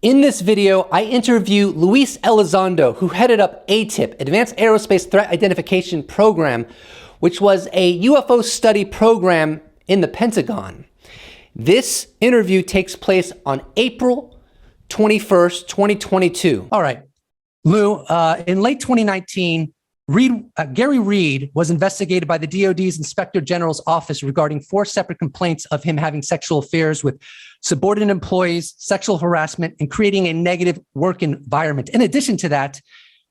In this video, I interview Luis Elizondo, who headed up ATIP, Advanced Aerospace Threat Identification Program, which was a UFO study program in the Pentagon. This interview takes place on April 21st, 2022. All right, Lou, in late 2019, Garry Reid was investigated by the DoD's Inspector General's office regarding 4 separate complaints of him having sexual affairs with subordinate employees, sexual harassment, and creating a negative work environment. In addition to that,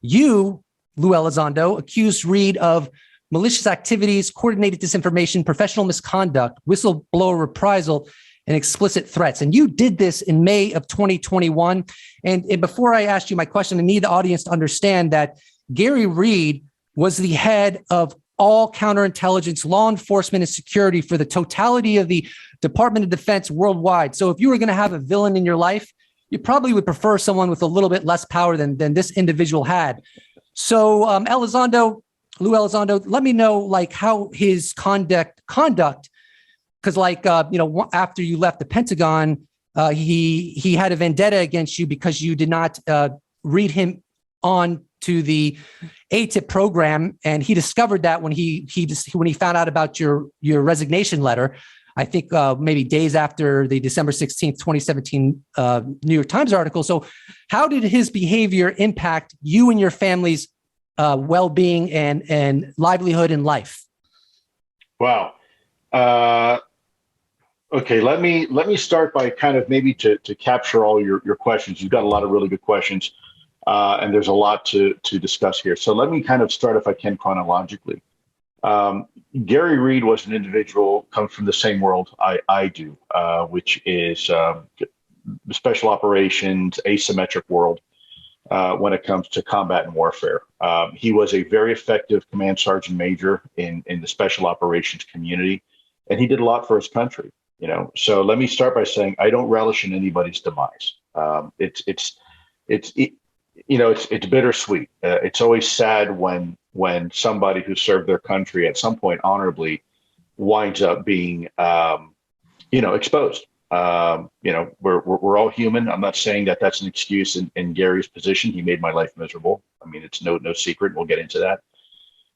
you, Lue Elizondo, accused Reid of malicious activities, coordinated disinformation, professional misconduct, whistleblower reprisal, and explicit threats. And you did this in May of 2021. And before I ask you my question, I need the audience to understand that Garry Reid was the head of all counterintelligence, law enforcement, and security for the totality of the Department of Defense worldwide. So if you were going to have a villain in your life, you probably would prefer someone with a little bit less power than this individual had. So Lue Elizondo, let me know like how his conduct, because after you left the Pentagon, he had a vendetta against you because you did not read him on to the ATIP program, and he discovered that when he found out about your resignation letter, I think maybe days after the December 16th, 2017 New York Times article. So how did his behavior impact you and your family's well-being and livelihood in life? Wow. Okay, let me start by kind of maybe to capture all your questions. You've got a lot of really good questions. And there's a lot to discuss here. So let me kind of start, if I can, chronologically. Garry Reid was an individual comes from the same world I do, which is special operations, asymmetric world when it comes to combat and warfare. He was a very effective command sergeant major in the special operations community, and he did a lot for his country. So let me start by saying I don't relish in anybody's demise. It's bittersweet. It's always sad when somebody who served their country at some point honorably winds up being, exposed. We're all human. I'm not saying that that's an excuse in Gary's position. He made my life miserable. I mean, it's no secret. We'll get into that.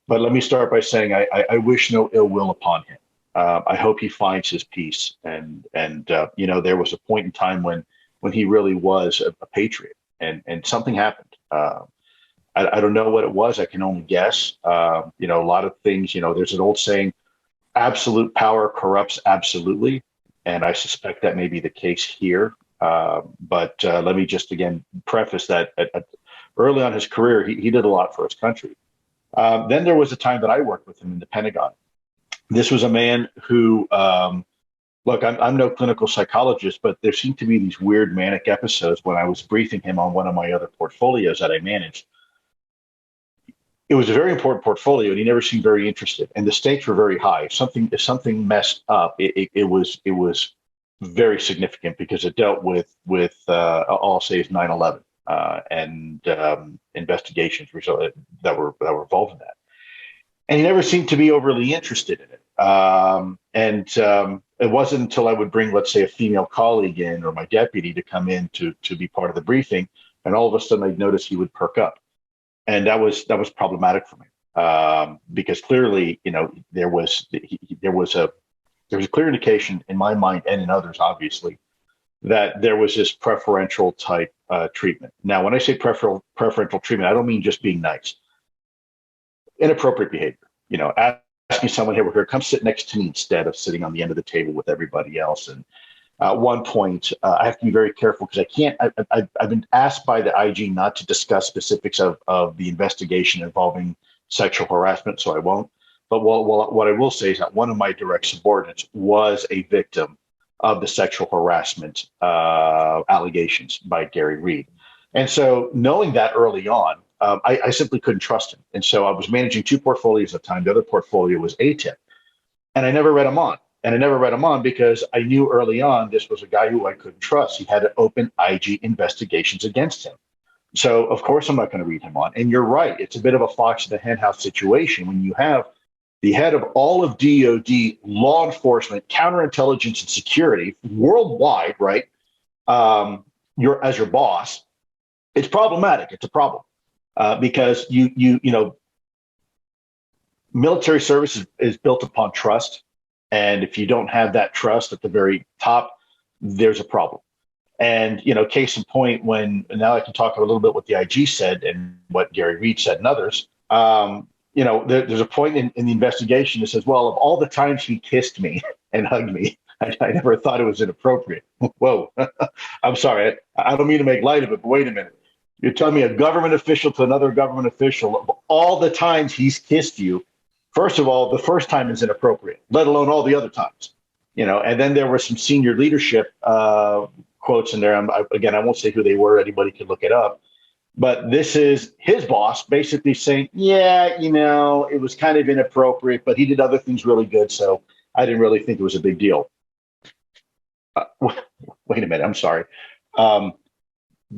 But let me start by saying I wish no ill will upon him. I hope he finds his peace. And there was a point in time when he really was a patriot. And something happened. I don't know what it was. I can only guess. A lot of things, there's an old saying, absolute power corrupts absolutely. And I suspect that may be the case here. But let me just, again, preface that early on in his career, he did a lot for his country. Then there was a time that I worked with him in the Pentagon. This was a man who, look, I'm no clinical psychologist, but there seemed to be these weird manic episodes when I was briefing him on one of my other portfolios that I managed. It was a very important portfolio, and he never seemed very interested. And the stakes were very high. If something messed up, it was very significant because it dealt with all I'll say is 9/11 and investigations that were involved in that. And he never seemed to be overly interested in it. It wasn't until I would bring, let's say, a female colleague in or my deputy to come in to be part of the briefing, and all of a sudden I'd notice he would perk up, and that was problematic for me because clearly, there was a clear indication in my mind and in others, obviously, that there was this preferential type treatment. Now, when I say preferential treatment, I don't mean just being nice. Inappropriate behavior, asking someone, here, come sit next to me instead of sitting on the end of the table with everybody else. And at one point, I have to be very careful because I've been asked by the IG not to discuss specifics of the investigation involving sexual harassment, so I won't. But what I will say is that one of my direct subordinates was a victim of the sexual harassment allegations by Garry Reid. And so knowing that early on, I simply couldn't trust him. And so I was managing 2 portfolios at the time. The other portfolio was ATIP. And I never read him on. And I never read him on because I knew early on this was a guy who I couldn't trust. He had open IG investigations against him. So, of course, I'm not going to read him on. And you're right. It's a bit of a fox in the henhouse situation when you have the head of all of DoD, law enforcement, counterintelligence, and security worldwide, right? as your boss, it's problematic. It's a problem because military service is built upon trust, and if you don't have that trust at the very top, there's a problem. And case in point, now I can talk a little bit what the IG said and what Garry Reid said and others. There's a point in the investigation that says, well, of all the times he kissed me and hugged me, I never thought it was inappropriate. Whoa, I'm sorry. I don't mean to make light of it, but wait a minute. You're telling me a government official to another government official, of all the times he's kissed you, first of all, the first time is inappropriate, let alone all the other times. And then there were some senior leadership quotes in there. I won't say who they were. Anybody can look it up. But this is his boss basically saying, yeah, it was kind of inappropriate, but he did other things really good. So I didn't really think it was a big deal. Wait a minute. I'm sorry.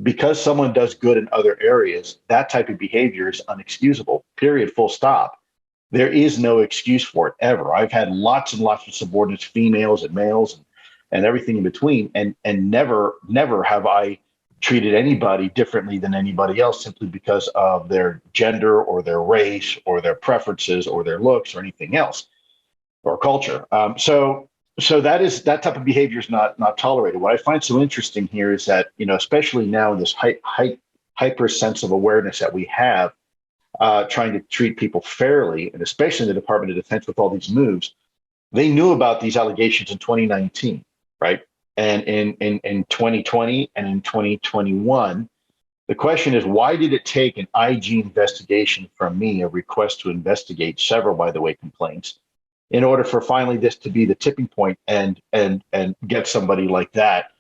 Because someone does good in other areas, that type of behavior is unexcusable, period, full stop. There is no excuse for it ever. I've had lots and lots of subordinates, females and males and everything in between. And never have I treated anybody differently than anybody else simply because of their gender or their race or their preferences or their looks or anything else or culture. So that type of behavior is not tolerated. What I find so interesting here is that, especially now in this hyper sense of awareness that we have, trying to treat people fairly, and especially in the Department of Defense with all these moves, they knew about these allegations in 2019, right? And in 2020 and in 2021, the question is, why did it take an IG investigation from me, a request to investigate several, by the way, complaints, in order for finally this to be the tipping point and get somebody like that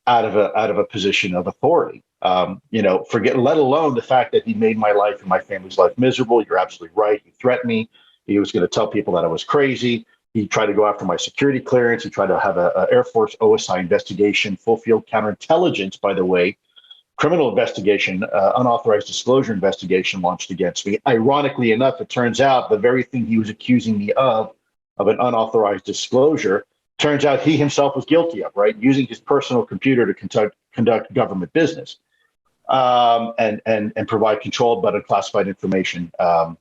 out of a position of authority? Forget, let alone the fact that he made my life and my family's life miserable. You're absolutely right. He threatened me. He was going to tell people that I was crazy. He tried to go after my security clearance. He tried to have an Air Force OSI investigation, full field counterintelligence, by the way, criminal investigation, unauthorized disclosure investigation launched against me. Ironically enough, it turns out the very thing he was accusing me of an unauthorized disclosure, turns out he himself was guilty of, right? Using his personal computer to conduct government business and provide controlled but unclassified information, in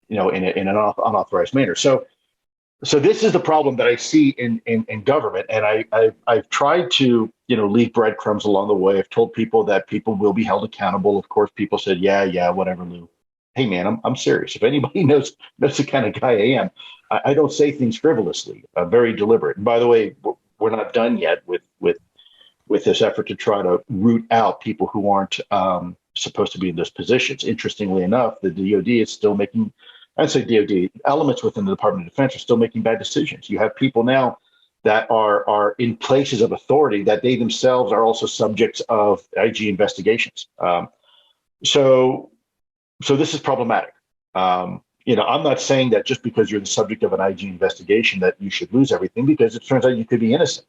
an unauthorized manner. So this is the problem that I see in government, and I've tried to leave breadcrumbs along the way. I've told people that people will be held accountable. Of course, people said, yeah, whatever, Lou. Hey man, I'm serious. If anybody knows the kind of guy I am, I don't say things frivolously. I'm very deliberate. And by the way, we're not done yet with this effort to try to root out people who aren't supposed to be in those positions. Interestingly enough, the DoD is still making. I'd say DoD elements within the Department of Defense are still making bad decisions. You have people now that are in places of authority that they themselves are also subjects of IG investigations. So this is problematic. I'm not saying that just because you're the subject of an IG investigation that you should lose everything, because it turns out you could be innocent.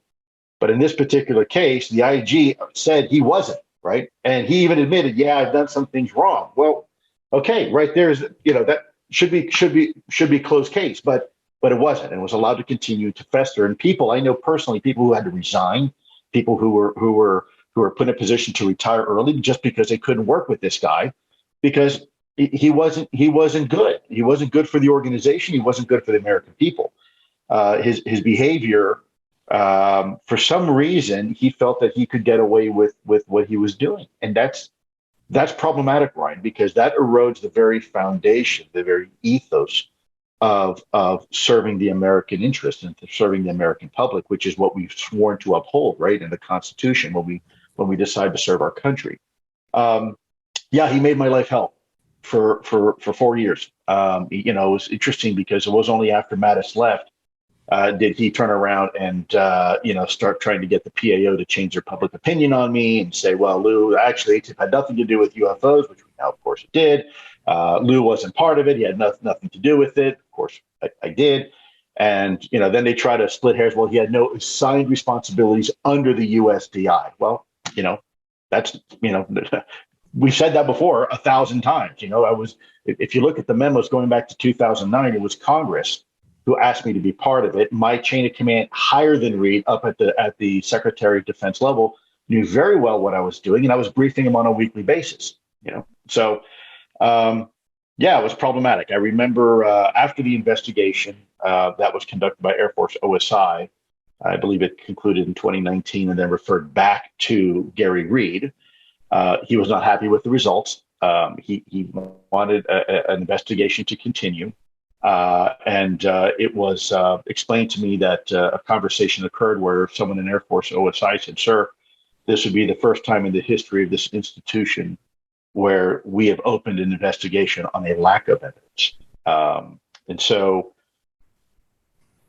But in this particular case, the IG said he wasn't, right? And he even admitted, yeah, I've done some things wrong. Well, okay, right there's, that should be closed case, but it wasn't, and was allowed to continue to fester. And people I know personally, people who had to resign, people who were put in a position to retire early just because they couldn't work with this guy, because he wasn't good. He wasn't good for the organization. He wasn't good for the American people. His behavior, for some reason, he felt that he could get away with what he was doing, and that's problematic, Ryan, because that erodes the very foundation, the very ethos of serving the American interest and serving the American public, which is what we've sworn to uphold, right, in the Constitution when we decide to serve our country. He made my life hell for 4 years. It was interesting because it was only after Mattis left did he turn around and start trying to get the PAO to change their public opinion on me and say, well, Lou, actually, it had nothing to do with UFOs, which we know, of course, it did. Lou wasn't part of it. He had nothing to do with it. Of course, I did. And, then they try to split hairs. Well, he had no assigned responsibilities under the USDI. Well, that's, we've said that before 1,000 times. If you look at the memos going back to 2009, it was Congress who asked me to be part of it. My chain of command higher than Reid, up at the Secretary of Defense level, knew very well what I was doing, and I was briefing him on a weekly basis. So yeah, it was problematic. I remember after the investigation that was conducted by Air Force OSI, I believe it concluded in 2019 and then referred back to Garry Reid. He was not happy with the results. He wanted an investigation to continue. And it was explained to me that a conversation occurred where someone in Air Force OSI said, "Sir, this would be the first time in the history of this institution where we have opened an investigation on a lack of evidence." And so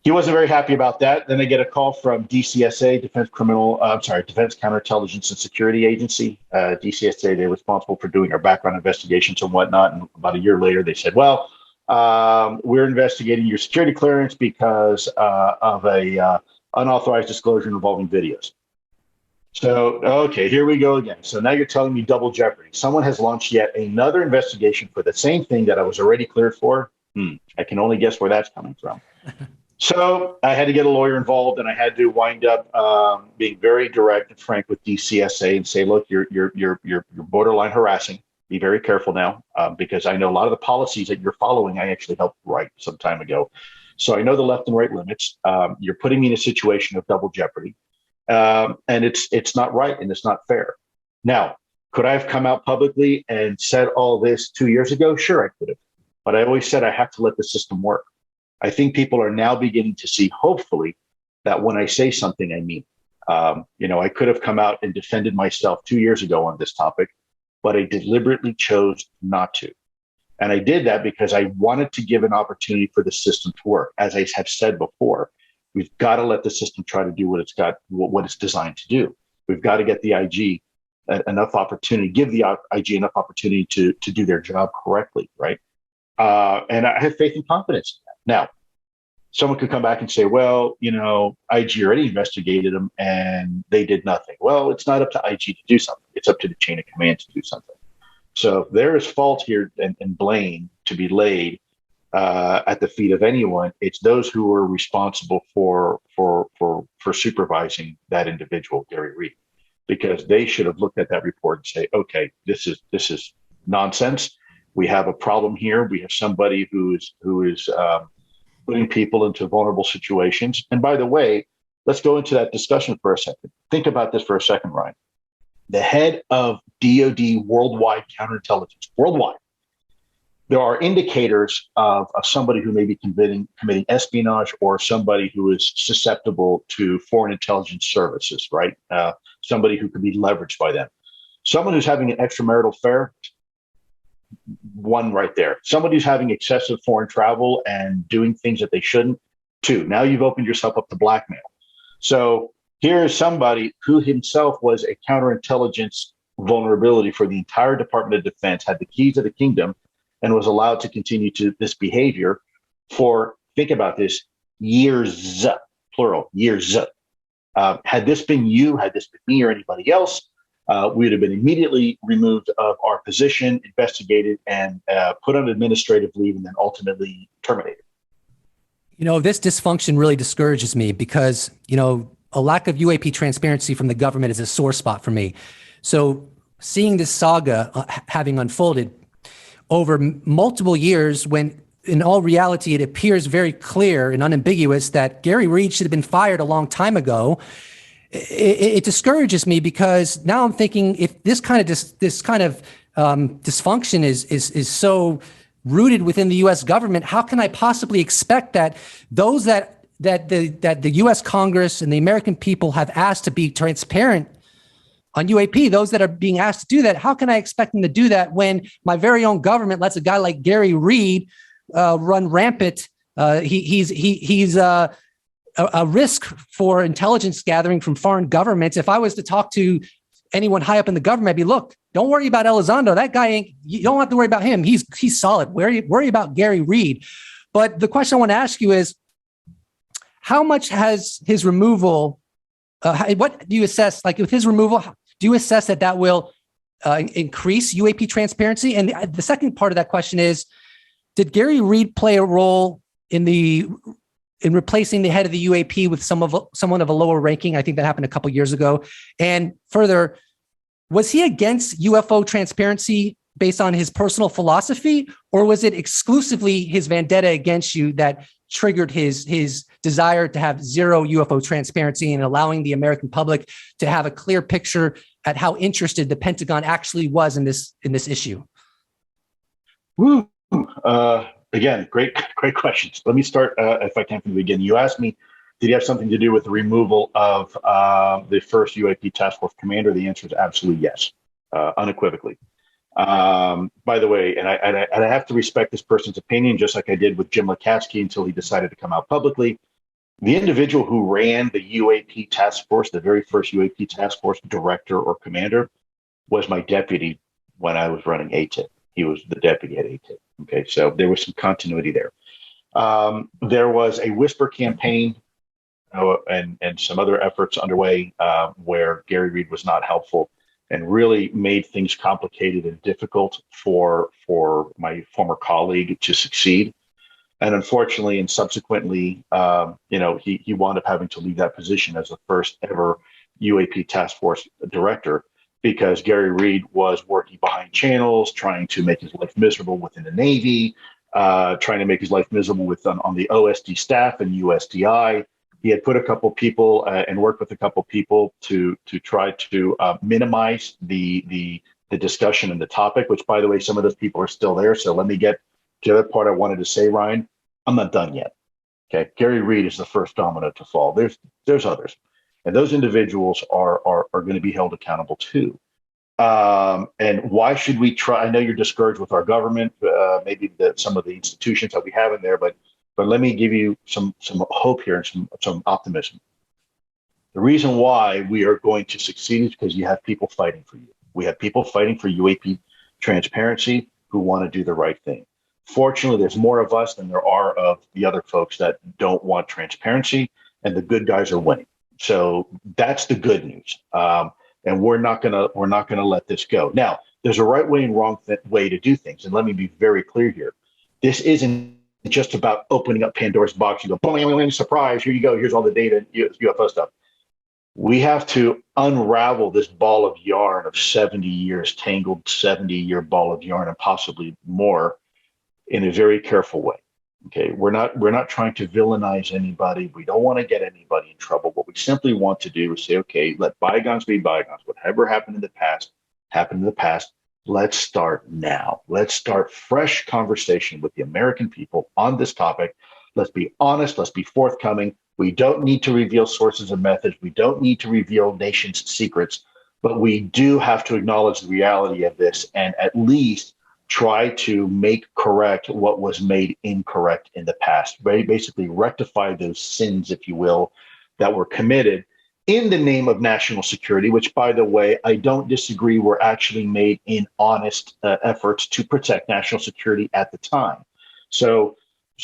he wasn't very happy about that. Then I get a call from DCSA, Defense Counterintelligence and Security Agency. DCSA, they're responsible for doing our background investigations and whatnot. And about a year later, they said, "Well, we're investigating your security clearance because of a unauthorized disclosure involving videos." So, okay, here we go again. So now you're telling me double jeopardy. Someone has launched yet another investigation for the same thing that I was already cleared for. I can only guess where that's coming from. So I had to get a lawyer involved, and I had to wind up being very direct and frank with DCSA and say, "Look, you're borderline harassing. Be very careful now, because I know a lot of the policies that you're following, I actually helped write some time ago. So I know the left and right limits. You're putting me in a situation of double jeopardy. And it's not right, and it's not fair." Now, could I have come out publicly and said all this 2 years ago? Sure, I could have. But I always said I have to let the system work. I think people are now beginning to see, hopefully, that when I say something, I mean. I could have come out and defended myself 2 years ago on this topic, but I deliberately chose not to. And I did that because I wanted to give an opportunity for the system to work. As I have said before, we've got to let the system try to do what it's designed to do. We've got to get the IG enough opportunity, give the IG enough opportunity to do their job correctly, right? And I have faith and confidence in that. Now, someone could come back and say, "Well, IG already investigated them and they did nothing." Well, it's not up to IG to do something. It's up to the chain of command to do something. So if there is fault here and blame to be laid at the feet of anyone, it's those who are responsible for supervising that individual, Garry Reid, because they should have looked at that report and say, "Okay, this is nonsense. We have a problem here. We have somebody who is putting people into vulnerable situations." And by the way, let's go into that discussion for a second. Think about this for a second, Ryan. The head of DoD worldwide counterintelligence, worldwide, there are indicators of somebody who may be committing espionage or somebody who is susceptible to foreign intelligence services, right? Somebody who could be leveraged by them. Someone who's having an extramarital affair, one right there. Somebody who's having excessive foreign travel and doing things that they shouldn't, two. Now you've opened yourself up to blackmail. So here is somebody who himself was a counterintelligence vulnerability for the entire Department of Defense, had the keys of the kingdom, and was allowed to continue to this behavior for, think about this, years, plural, years. Had this been you, had this been me or anybody else, we would have been immediately removed of our position, investigated, and put on administrative leave, and then ultimately terminated. This dysfunction really discourages me because, a lack of UAP transparency from the government is a sore spot for me. So seeing this saga having unfolded over multiple years, when in all reality, it appears very clear and unambiguous that Garry Reid should have been fired a long time ago, it discourages me because now I'm thinking, if this kind of dysfunction is so rooted within the U.S. government, how can I possibly expect that those that the U.S. Congress and the American people have asked to be transparent on UAP, those that are being asked to do that, how can I expect them to do that when my very own government lets a guy like Garry Reid run rampant? He's a risk for intelligence gathering from foreign governments. If I was to talk to anyone high up in the government, I'd be, "Look, don't worry about Elizondo. That guy ain't. You don't have to worry about him. He's solid. Worry about Garry Reid." But the question I want to ask you is, how much has his removal? What do you assess? Like with his removal, do you assess that will increase UAP transparency? And the second part of that question is, did Garry Reid play a role in in replacing the head of the UAP with someone of a lower ranking. I think that happened a couple years ago. And further, was he against UFO transparency based on his personal philosophy, or was it exclusively his vendetta against you that triggered his desire to have zero UFO transparency and allowing the American public to have a clear picture at how interested the Pentagon actually was in this issue? Woo. Again, great questions. Let me start, if I can, from the beginning. You asked me, did he have something to do with the removal of the first UAP task force commander? The answer is absolutely yes, unequivocally. By the way, and I have to respect this person's opinion, just like I did with Jim Lukatsky until he decided to come out publicly. The individual who ran the UAP task force, the very first UAP task force director or commander, was my deputy when I was running ATIP. He was the deputy at ATIP. Okay, so there was some continuity there. There was a whisper campaign and some other efforts underway where Garry Reid was not helpful and really made things complicated and difficult for my former colleague to succeed. And unfortunately, and subsequently, he wound up having to leave that position as the first ever UAP task force director, because Garry Reid was working behind channels, trying to make his life miserable within the Navy, trying to make his life miserable on the OSD staff and USDI. He had put a couple people and worked with a couple people to try to minimize the discussion and the topic, which, by the way, some of those people are still there. So let me get to the other part I wanted to say, Ryan. I'm not done yet. Okay, Garry Reid is the first domino to fall. There's others, and those individuals are going to be held accountable too. And why should we try? I know you're discouraged with our government, maybe some of the institutions that we have in there, but let me give you some hope here and some optimism. The reason why we are going to succeed is because you have people fighting for you. We have people fighting for UAP transparency who want to do the right thing. Fortunately, there's more of us than there are of the other folks that don't want transparency, and the good guys are winning. So that's the good news. And we're not gonna let this go. Now, there's a right way and wrong way to do things, and let me be very clear here. This isn't just about opening up Pandora's box. You go, boing, surprise! Here you go. Here's all the data, UFO stuff. We have to unravel this ball of yarn of 70 years, tangled 70-year ball of yarn, and possibly more, in a very careful way. Okay, we're not trying to villainize anybody. We don't want to get anybody in trouble. What we simply want to do is say, okay, let bygones be bygones. Whatever happened in the past, happened in the past. Let's start now. Let's start fresh conversation with the American people on this topic. Let's be honest. Let's be forthcoming. We don't need to reveal sources and methods. We don't need to reveal nations' secrets, but we do have to acknowledge the reality of this and at least try to make correct what was made incorrect in the past, right? Basically rectify those sins, if you will, that were committed in the name of national security, which, by the way, I don't disagree, were actually made in honest efforts to protect national security at the time. So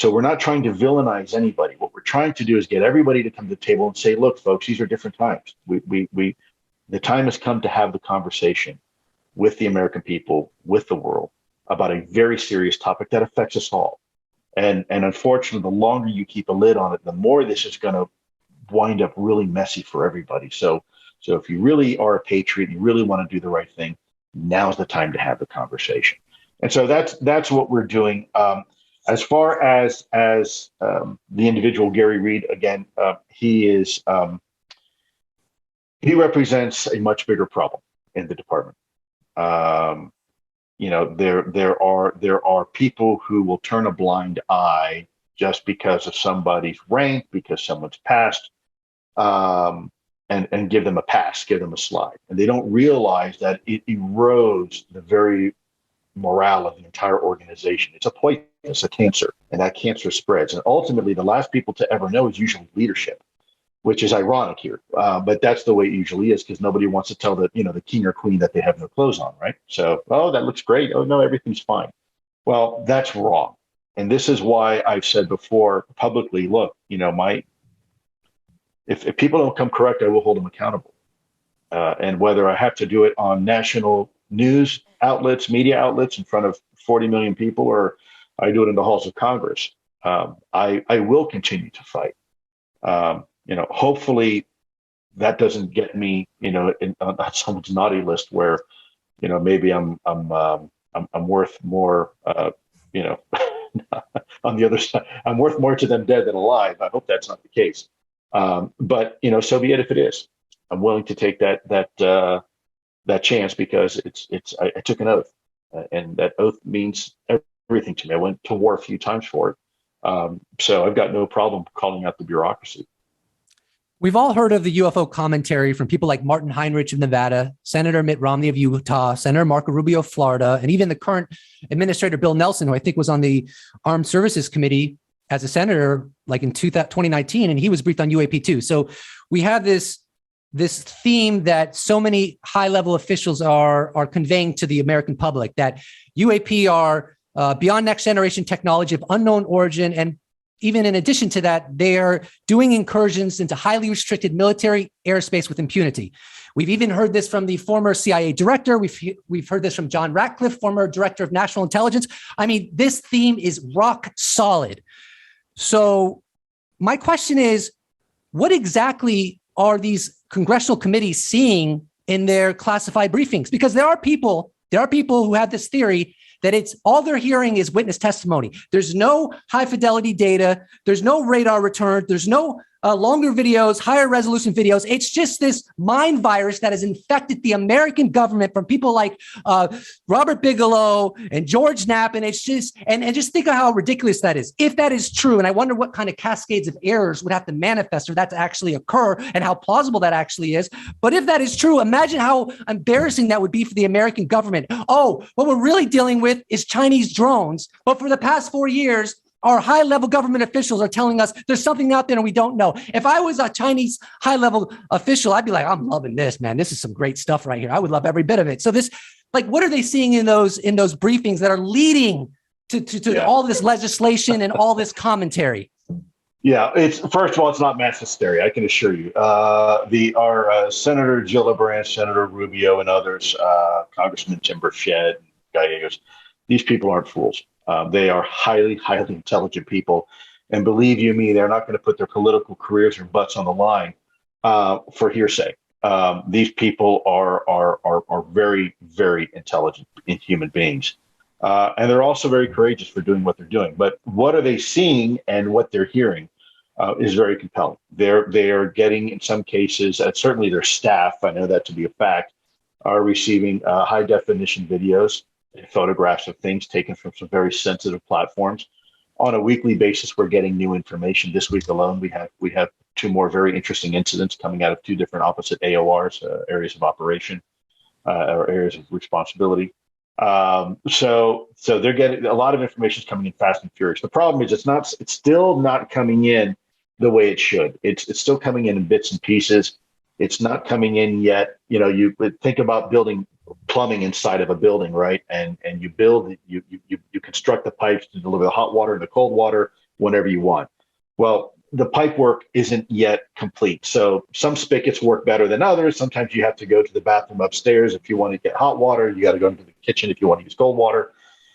we're not trying to villainize anybody. What we're trying to do is get everybody to come to the table and say, look, folks, these are different times. The time has come to have the conversation with the American people, with the world, about a very serious topic that affects us all. And unfortunately, the longer you keep a lid on it, the more this is going to wind up really messy for everybody. So if you really are a patriot and you really want to do the right thing, now's the time to have the conversation. And so that's what we're doing. As far as the individual Garry Reid, again, he represents a much bigger problem in the department. There are people who will turn a blind eye just because of somebody's rank, because someone's passed, and give them a pass, give them a slide. And they don't realize that it erodes the very morale of the entire organization. It's a poison, it's a cancer, and that cancer spreads. And ultimately, the last people to ever know is usually leadership, which is ironic here. But that's the way it usually is, because nobody wants to tell the king or queen that they have no clothes on, right? So, oh, that looks great. Oh, no, everything's fine. Well, that's wrong. And this is why I've said before publicly, look, if people don't come correct, I will hold them accountable. And whether I have to do it on national news outlets, media outlets in front of 40 million people, or I do it in the halls of Congress, I will continue to fight. Hopefully that doesn't get me, on someone's naughty list where, maybe I'm worth more, you know, on the other side, I'm worth more to them dead than alive. I hope that's not the case. But so be it if it is. I'm willing to take that chance because I took an oath, and that oath means everything to me. I went to war a few times for it. So I've got no problem calling out the bureaucracy. We've all heard of the UFO commentary from people like Martin Heinrich of Nevada, Senator Mitt Romney of Utah, Senator Marco Rubio of Florida, and even the current administrator, Bill Nelson, who I think was on the Armed Services Committee as a senator, like in 2019, and he was briefed on UAP too. So we have this theme that so many high-level officials are conveying to the American public, that UAP are beyond next generation technology of unknown origin. And even in addition to that, they are doing incursions into highly restricted military airspace with impunity. We've even heard this from the former CIA director. We've heard this from John Ratcliffe, former director of national intelligence. I mean, this theme is rock solid. So my question is, what exactly are these congressional committees seeing in their classified briefings? Because there are people who have this theory that it's all they're hearing is witness testimony. There's no high fidelity data. There's no radar return. There's no longer videos, higher resolution videos. It's just this mind virus that has infected the American government from people like Robert Bigelow and George Knapp. And it's just, and just think of how ridiculous that is. If that is true, and I wonder what kind of cascades of errors would have to manifest for that to actually occur and how plausible that actually is. But if that is true, imagine how embarrassing that would be for the American government. Oh, what we're really dealing with is Chinese drones. But for the past 4 years, our high-level government officials are telling us there's something out there and we don't know. If I was a Chinese high-level official, I'd be like, I'm loving this, man. This is some great stuff right here. I would love every bit of it. So this, like, what are they seeing in those briefings that are leading to all this legislation and all this commentary? Yeah, first of all, it's not mass hysteria, I can assure you. Our Senator Gillibrand, Senator Rubio, and others, Congressman Tim Burchett, Gallegos, these people aren't fools. They are highly, highly intelligent people. And believe you me, they're not going to put their political careers or butts on the line for hearsay. These people are very, very intelligent human beings. And they're also very courageous for doing what they're doing. But what are they seeing and what they're hearing is very compelling. They are getting, in some cases, certainly their staff, I know that to be a fact, are receiving high definition videos and photographs of things taken from some very sensitive platforms. On a weekly basis, we're getting new information. This week alone, we have 2 more very interesting incidents coming out of 2 different opposite AORs, areas of operation or areas of responsibility. So they're getting a lot of information is coming in fast and furious. The problem is it's still not coming in the way it should. It's still coming in bits and pieces. It's not coming in yet. You think about building plumbing inside of a building, right? And you construct the pipes to deliver the hot water and the cold water whenever you want. Well, the pipe work isn't yet complete. So some spigots work better than others. Sometimes you have to go to the bathroom upstairs if you want to get hot water. You got to go into the kitchen if you want to use cold water.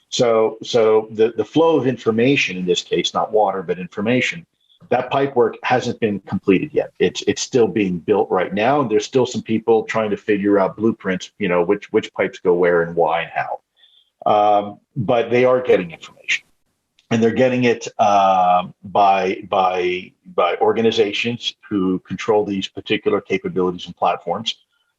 So the flow of information, in this case, not water, but information, that pipe work hasn't been completed yet. It's still being built right now. And there's still some people trying to figure out blueprints, which pipes go where and why and how. But they are getting information. And they're getting it by organizations who control these particular capabilities and platforms.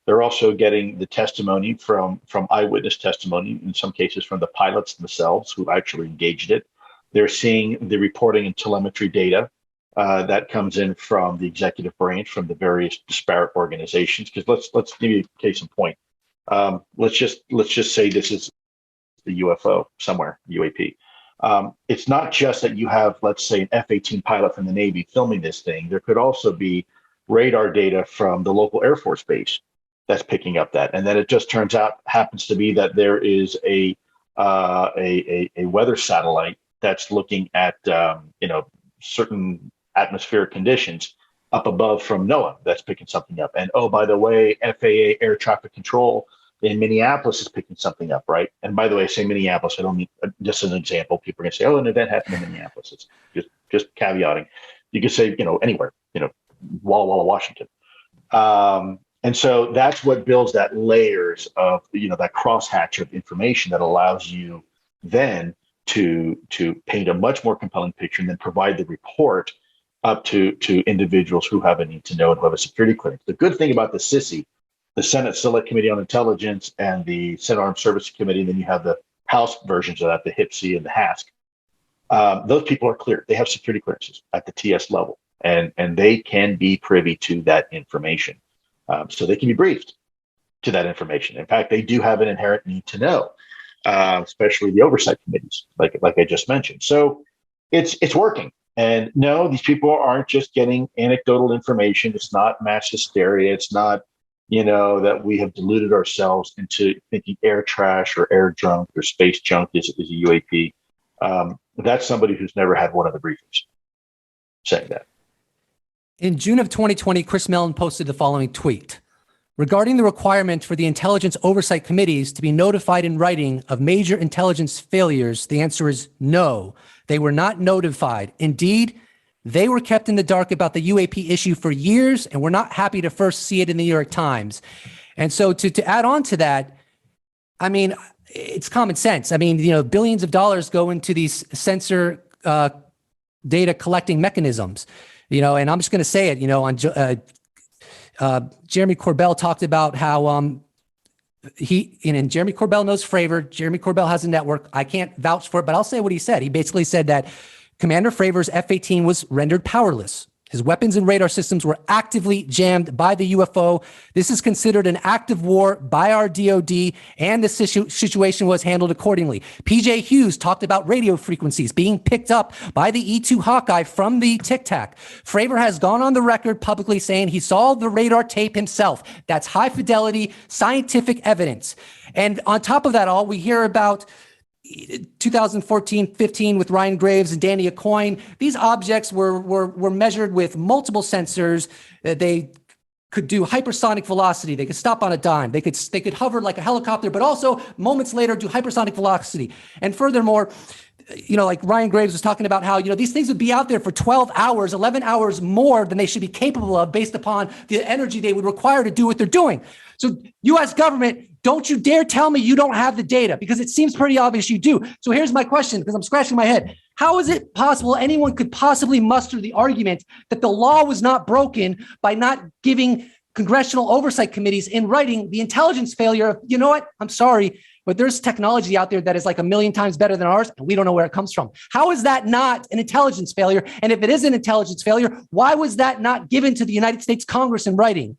They're also getting the testimony from eyewitness testimony, in some cases from the pilots themselves who actually engaged it. They're seeing the reporting and telemetry data that comes in from the executive branch, from the various disparate organizations. Because let's give you a case in point. Let's just say this is the UFO somewhere, UAP. It's not just that you have, let's say, an F-18 pilot from the Navy filming this thing. There could also be radar data from the local Air Force base that's picking up that. And then it just happens to be that there is a weather satellite that's looking at certain atmospheric conditions up above from NOAA that's picking something up. And oh, by the way, FAA air traffic control in Minneapolis is picking something up, right? And by the way, I say Minneapolis, I don't mean just as an example. People are going to say, "Oh, an event happened in Minneapolis." It's just caveating. You could say, anywhere, Walla Walla, Washington. And so that's what builds that layers of, that crosshatch of information that allows you then to paint a much more compelling picture and then provide the report up to individuals who have a need to know and who have a security clearance. The good thing about the SISI, the Senate Select Committee on Intelligence and the Senate Armed Services Committee, and then you have the House versions of that, the HPSI and the HASC. Those people are cleared. They have security clearances at the TS level, and they can be privy to that information. So they can be briefed to that information. In fact, they do have an inherent need to know, especially the oversight committees, like I just mentioned. So it's working. And no, these people aren't just getting anecdotal information. It's not mass hysteria. It's not, that we have deluded ourselves into thinking air trash or air junk or space junk is a UAP. That's somebody who's never had one of the briefings saying that. In June of 2020, Chris Mellon posted the following tweet. Regarding the requirement for the intelligence oversight committees to be notified in writing of major intelligence failures, the answer is no. They were not notified. Indeed, they were kept in the dark about the UAP issue for years, and we're not happy to first see it in the New York Times. And so to add on to that, I mean, it's common sense. I mean, billions of dollars go into these sensor data collecting mechanisms, and I'm just going to say it, Jeremy Corbell talked about how and Jeremy Corbell knows Fravor. Jeremy Corbell has a network. I can't vouch for it, but I'll say what he said. He basically said that Commander Fravor's F-18 was rendered powerless. His weapons and radar systems were actively jammed by the UFO. This is considered an act of war by our DOD, and the situation was handled accordingly. PJ Hughes talked about radio frequencies being picked up by the E-2 Hawkeye from the Tic Tac. Fravor has gone on the record publicly saying he saw the radar tape himself. That's high fidelity scientific evidence. And on top of that all, we hear about 2014-15 with Ryan Graves and Danny Acoin. These objects were measured with multiple sensors. They could do hypersonic velocity. They could stop on a dime. They could hover like a helicopter, but also moments later do hypersonic velocity. And furthermore, like Ryan Graves was talking about how, these things would be out there for 12 hours, 11 hours more than they should be capable of based upon the energy they would require to do what they're doing. So U.S. government, don't you dare tell me you don't have the data, because it seems pretty obvious you do. So here's my question, because I'm scratching my head. How is it possible anyone could possibly muster the argument that the law was not broken by not giving congressional oversight committees in writing the intelligence failure of, I'm sorry, but there's technology out there that is like 1,000,000 times better than ours, and we don't know where it comes from. How is that not an intelligence failure? And if it is an intelligence failure, why was that not given to the United States Congress in writing?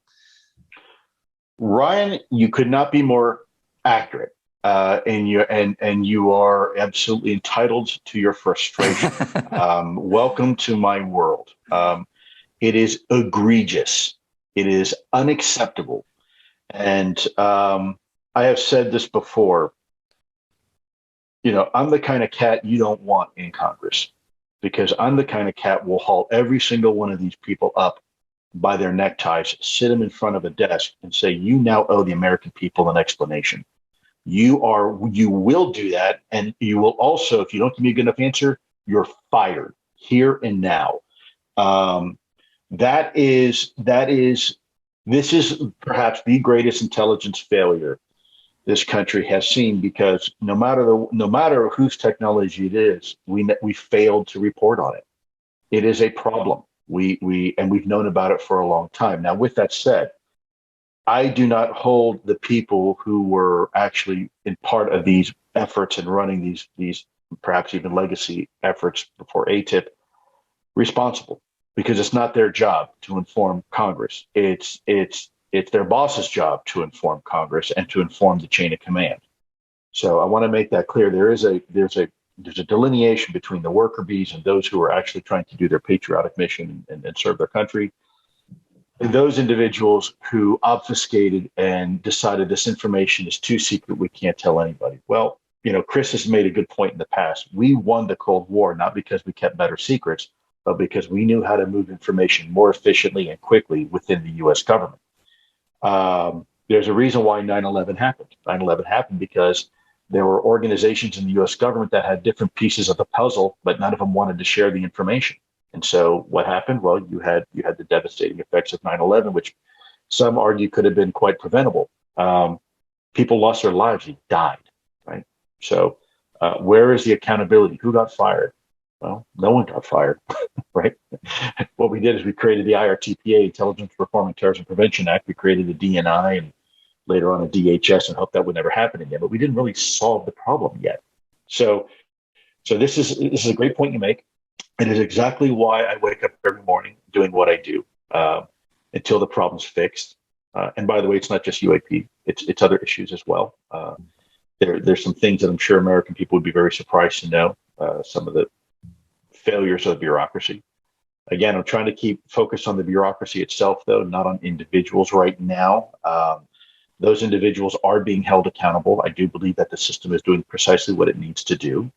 Ryan, you could not be more accurate, and you are absolutely entitled to your frustration. Welcome to my world. It is egregious. It is unacceptable, and I have said this before. I'm the kind of cat you don't want in Congress, because I'm the kind of cat will haul every single one of these people up by their neckties, sit them in front of a desk and say, you now owe the American people an explanation. You will do that. And you will also, if you don't give me a good enough answer, you're fired here and now. This is perhaps the greatest intelligence failure this country has seen, because no matter whose technology it is, we failed to report on it. It is a problem. And we've known about it for a long time. Now, with that said, I do not hold the people who were actually in part of these efforts and running these perhaps even legacy efforts before ATIP responsible, because it's not their job to inform Congress. It's their boss's job to inform Congress and to inform the chain of command. So I want to make that clear. There's a delineation between the worker bees and those who are actually trying to do their patriotic mission and serve their country. And those individuals who obfuscated and decided this information is too secret, we can't tell anybody. Well, Chris has made a good point in the past. We won the Cold War not because we kept better secrets, but because we knew how to move information more efficiently and quickly within the U.S. government. there's a reason why 9/11 happened. 9/11 happened because there were organizations in the U.S. government that had different pieces of the puzzle, but none of them wanted to share the information. And so what happened? Well, you had the devastating effects of 9/11, which some argue could have been quite preventable. People lost their lives; they died. Right. So where is the accountability? Who got fired? Well, no one got fired. Right. What we did is we created the IRTPA, Intelligence Reform and Terrorism Prevention Act. We created the DNI and later on the DHS and hoped that would never happen again. But we didn't really solve the problem yet. So this is a great point you make. It is exactly why I wake up every morning doing what I do until the problem's fixed. And by the way, it's not just UAP; it's other issues as well. There's some things that I'm sure American people would be very surprised to know. Some of the failures of the bureaucracy. Again, I'm trying to keep focused on the bureaucracy itself, though, not on individuals right now. Those individuals are being held accountable. I do believe that the system is doing precisely what it needs to do.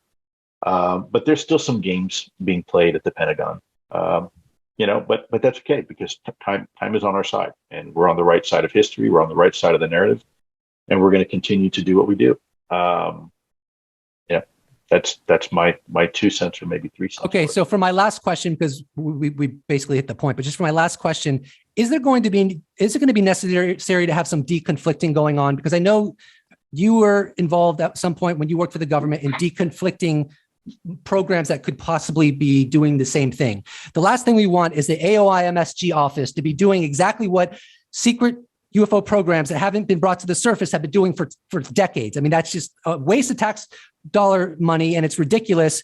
But there's still some games being played at the Pentagon. But that's okay because time is on our side, and we're on the right side of history. We're on the right side of the narrative, and we're going to continue to do what we do. That's my 2 cents or maybe 3 cents. Okay, so for my last question, because we basically hit the point, but just for my last question, is it going to be necessary to have some deconflicting going on? Because I know you were involved at some point when you worked for the government in deconflicting programs that could possibly be doing the same thing. The last thing we want is the AOIMSG office to be doing exactly what secret UFO programs that haven't been brought to the surface have been doing for decades. I mean, that's just a waste of tax dollar money, and it's ridiculous.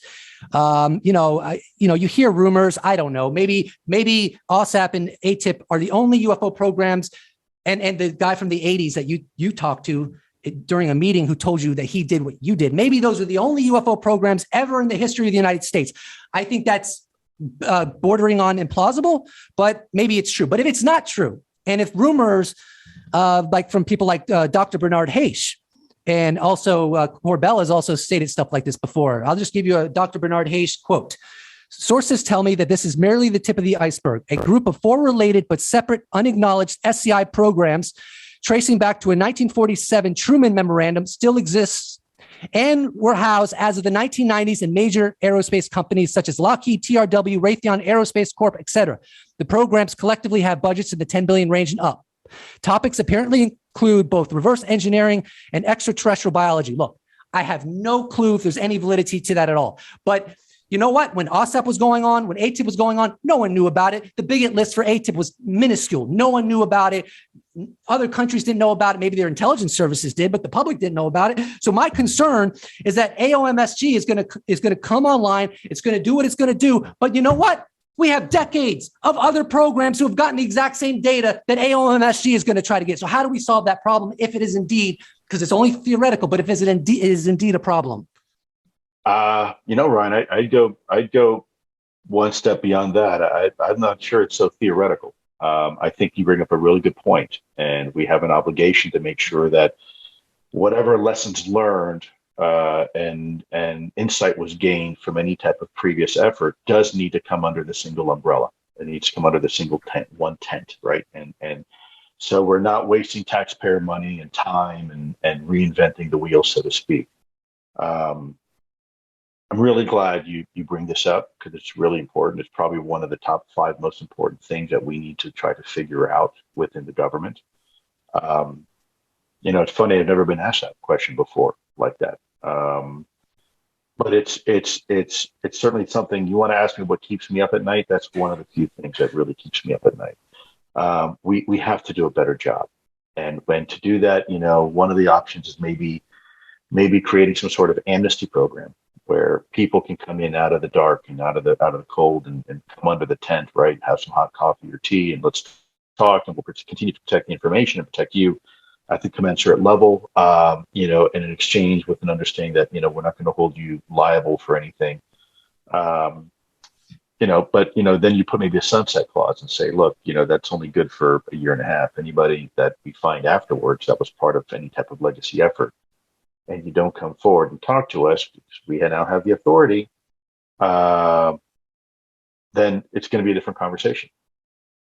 You hear rumors. I don't know. Maybe OSAP and ATIP are the only UFO programs, and the guy from the 80s that you talked to during a meeting who told you that he did what you did. Maybe those are the only UFO programs ever in the history of the United States. I think that's bordering on implausible, but maybe it's true. But if it's not true, and if rumors like from people like Dr. Bernard Hayes, and also Corbell has also stated stuff like this before. I'll just give you a Dr. Bernard Hayes quote. Sources tell me that this is merely the tip of the iceberg. A group of 4 related but separate unacknowledged SCI programs tracing back to a 1947 Truman Memorandum still exists and were housed as of the 1990s in major aerospace companies such as Lockheed, TRW, Raytheon Aerospace Corp., etc. The programs collectively have budgets in the 10 billion range and up. Topics apparently include both reverse engineering and extraterrestrial biology. Look, I have no clue if there's any validity to that at all. But you know what? When OSAP was going on, when ATIP was going on, no one knew about it. The bigot list for ATIP was minuscule. No one knew about it. Other countries didn't know about it. Maybe their intelligence services did, but the public didn't know about it. So my concern is that AOMSG is going to come online. It's going to do what it's going to do. But you know what? We have decades of other programs who have gotten the exact same data that AOMSG is going to try to get. So how do we solve that problem if it is indeed, because it's only theoretical, but if it is indeed a problem? Ryan, I'd go one step beyond that. I'm not sure it's so theoretical. I think you bring up a really good point, and we have an obligation to make sure that whatever lessons learned and insight was gained from any type of previous effort does need to come under the single umbrella. It needs to come under the single one tent, right? And so we're not wasting taxpayer money and time and reinventing the wheel, so to speak. I'm really glad you bring this up because it's really important. It's probably one of the top 5 most important things that we need to try to figure out within the government. It's funny, I've never been asked that question before like that. But it's certainly something. You want to ask me what keeps me up at night? That's one of the few things that really keeps me up at night. We have to do a better job. And when to do that, one of the options is maybe creating some sort of amnesty program where people can come in out of the dark and out of the cold and come under the tent, right? Have some hot coffee or tea, and let's talk, and we'll continue to protect the information and protect you at the commensurate level, in an exchange with an understanding that, we're not going to hold you liable for anything. Then you put maybe a sunset clause and say, look, that's only good for a year and a half. Anybody that we find afterwards that was part of any type of legacy effort, and you don't come forward and talk to us because we now have the authority, then it's going to be a different conversation.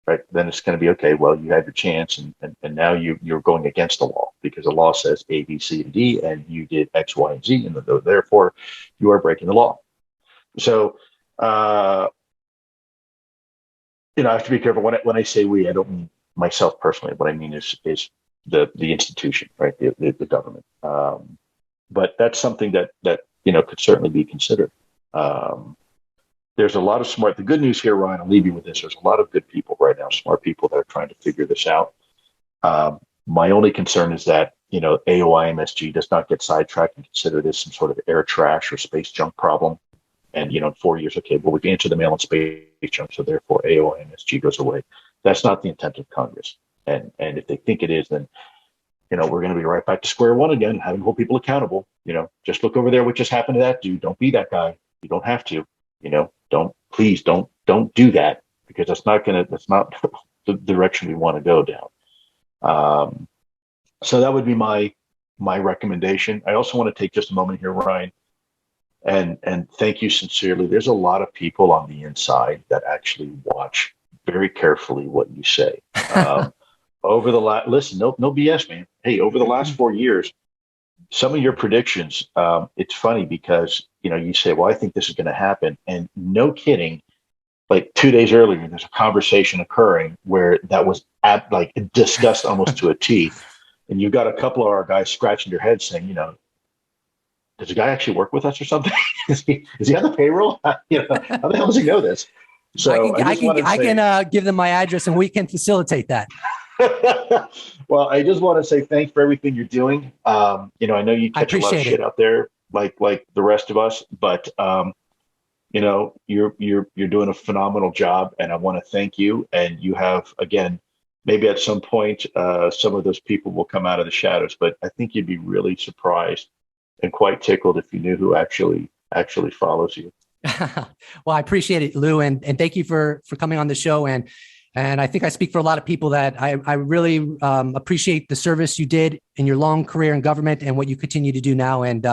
right? Then it's going to be, okay, well, you had your chance, and now you're going against the law because the law says A, B, C, and D, and you did X, Y, and Z, and therefore you are breaking the law. So, I have to be careful when I say we. I don't mean myself personally. What I mean is the institution, right? The government. But that's something that could certainly be considered. There's a lot of smart. The good news here, Ryan, I'll leave you with this. There's a lot of good people right now, smart people that are trying to figure this out. My only concern is that AOIMSG does not get sidetracked and consider this some sort of air trash or space junk problem. And in 4 years, okay, well, we've answered the mail and space junk, so therefore AOIMSG goes away. That's not the intent of Congress. And if they think it is, then we're going to be right back to square one again, having to hold people accountable. Just look over there. What just happened to that dude? Don't be that guy. You don't have to. Please don't do that, because that's not the direction we want to go down. So that would be my recommendation. I also want to take just a moment here, Ryan, and thank you sincerely. There's a lot of people on the inside that actually watch very carefully what you say. Over the listen, no BS, man. Hey, over the last 4 years, some of your predictions, it's funny because, you say, well, I think this is going to happen. And no kidding, like 2 days earlier, there's a conversation occurring where that was discussed almost to a T. And you've got a couple of our guys scratching their heads saying, does the guy actually work with us or something? is he on the payroll? How the hell does he know this? So I can give them my address and we can facilitate that. Well, I just want to say thanks for everything you're doing. I know you catch a lot of shit out there, like the rest of us, but you're doing a phenomenal job, and I want to thank you. And you have, again, maybe at some point, some of those people will come out of the shadows, but I think you'd be really surprised and quite tickled if you knew who actually follows you. Well, I appreciate it, Lou, and thank you for coming on the show. And I think I speak for a lot of people that I really appreciate the service you did in your long career in government and what you continue to do now. And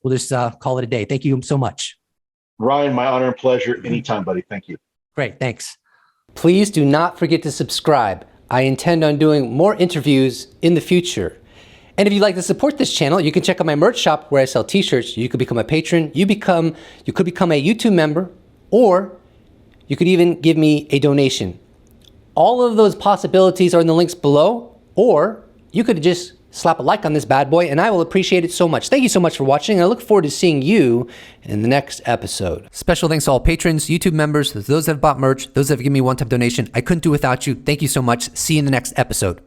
we'll just call it a day. Thank you so much. Ryan, my honor and pleasure. Anytime, buddy. Thank you. Great. Thanks. Please do not forget to subscribe. I intend on doing more interviews in the future. And if you'd like to support this channel, you can check out my merch shop where I sell t-shirts. You could become a patron. You could become a YouTube member, or you could even give me a donation. All of those possibilities are in the links below, or you could just slap a like on this bad boy and I will appreciate it so much. Thank you so much for watching. I look forward to seeing you in the next episode. Special thanks to all patrons, YouTube members, those that have bought merch, those that have given me one-time donation. I couldn't do without you. Thank you so much. See you in the next episode.